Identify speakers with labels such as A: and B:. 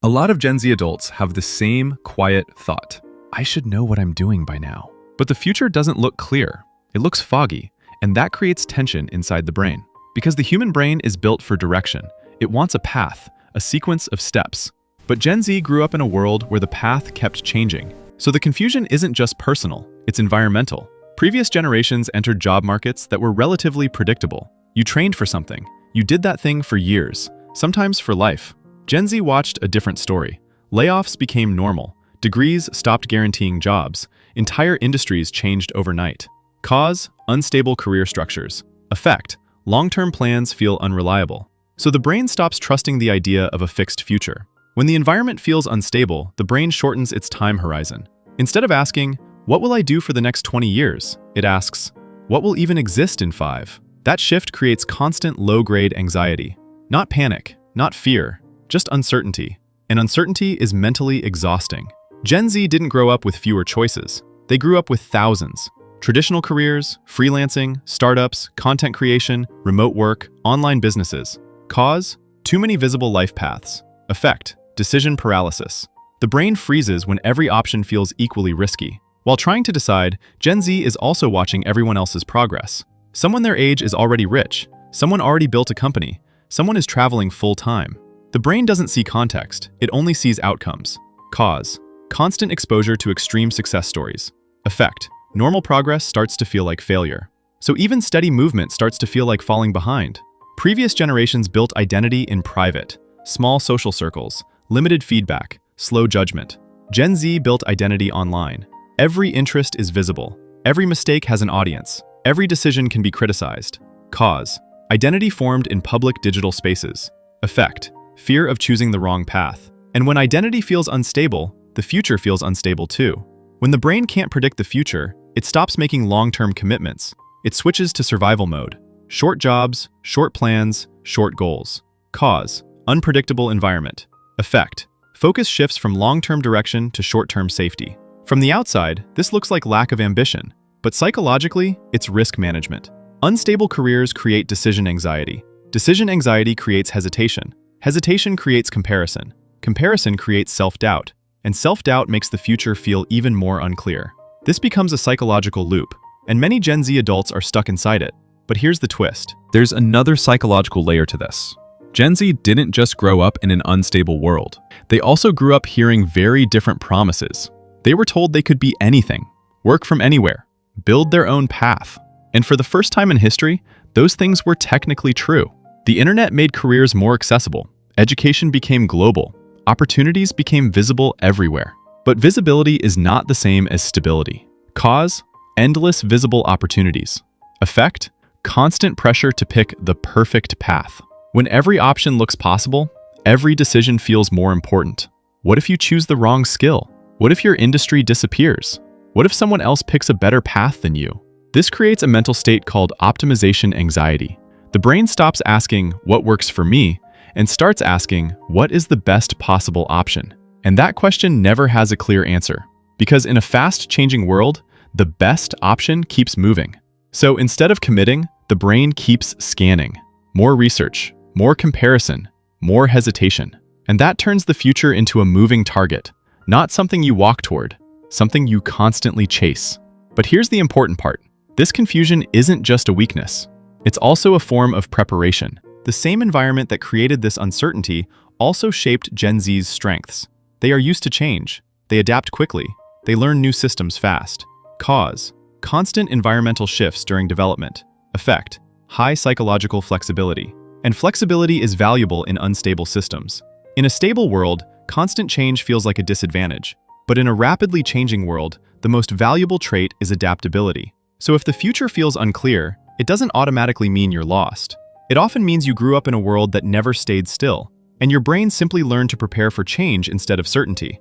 A: A lot of Gen Z adults have the same quiet thought. I should know what I'm doing by now. But the future doesn't look clear. It looks foggy, and that creates tension inside the brain. Because the human brain is built for direction. It wants a path, a sequence of steps. But Gen Z grew up in a world where the path kept changing. So the confusion isn't just personal, it's environmental. Previous generations entered job markets that were relatively predictable. You trained for something. You did that thing for years, sometimes for life. Gen Z watched a different story. Layoffs became normal. Degrees stopped guaranteeing jobs. Entire industries changed overnight. Cause: unstable career structures. Effect: long-term plans feel unreliable. So the brain stops trusting the idea of a fixed future. When the environment feels unstable, the brain shortens its time horizon. Instead of asking, "What will I do for the next 20 years?" it asks, "What will even exist in 5?" That shift creates constant low-grade anxiety. Not panic, not fear, just uncertainty. And uncertainty is mentally exhausting. Gen Z didn't grow up with fewer choices. They grew up with thousands. Traditional careers, freelancing, startups, content creation, remote work, online businesses. Cause: too many visible life paths. Effect: decision paralysis. The brain freezes when every option feels equally risky. While trying to decide, Gen Z is also watching everyone else's progress. Someone their age is already rich. Someone already built a company. Someone is traveling full-time. The brain doesn't see context, it only sees outcomes. Cause: constant exposure to extreme success stories. Effect: normal progress starts to feel like failure. So even steady movement starts to feel like falling behind. Previous generations built identity in private, small social circles, limited feedback, slow judgment. Gen Z built identity online. Every interest is visible. Every mistake has an audience. Every decision can be criticized. Cause: identity formed in public digital spaces. Effect: fear of choosing the wrong path. And when identity feels unstable, the future feels unstable too. When the brain can't predict the future, it stops making long-term commitments. It switches to survival mode. Short jobs, short plans, short goals. Cause: unpredictable environment. Effect: focus shifts from long-term direction to short-term safety. From the outside, this looks like lack of ambition, but psychologically, it's risk management. Unstable careers create decision anxiety. Decision anxiety creates hesitation. Hesitation creates comparison. Comparison creates self-doubt. And self-doubt makes the future feel even more unclear. This becomes a psychological loop, and many Gen Z adults are stuck inside it. But here's the twist. There's another psychological layer to this. Gen Z didn't just grow up in an unstable world. They also grew up hearing very different promises. They were told they could be anything, work from anywhere, build their own path. And for the first time in history, those things were technically true. The internet made careers more accessible. Education became global. Opportunities became visible everywhere. But visibility is not the same as stability. Cause: endless visible opportunities. Effect: constant pressure to pick the perfect path. When every option looks possible, every decision feels more important. What if you choose the wrong skill? What if your industry disappears? What if someone else picks a better path than you? This creates a mental state called optimization anxiety. The brain stops asking, "What works for me?" and starts asking, "What is the best possible option?" And that question never has a clear answer. Because in a fast-changing world, the best option keeps moving. So instead of committing, the brain keeps scanning. More research, more comparison, more hesitation. And that turns the future into a moving target. Not something you walk toward, something you constantly chase. But here's the important part. This confusion isn't just a weakness. It's also a form of preparation. The same environment that created this uncertainty also shaped Gen Z's strengths. They are used to change. They adapt quickly. They learn new systems fast. Cause: constant environmental shifts during development. Effect: high psychological flexibility. And flexibility is valuable in unstable systems. In a stable world, constant change feels like a disadvantage. But in a rapidly changing world, the most valuable trait is adaptability. So if the future feels unclear, it doesn't automatically mean you're lost. It often means you grew up in a world that never stayed still, and your brain simply learned to prepare for change instead of certainty.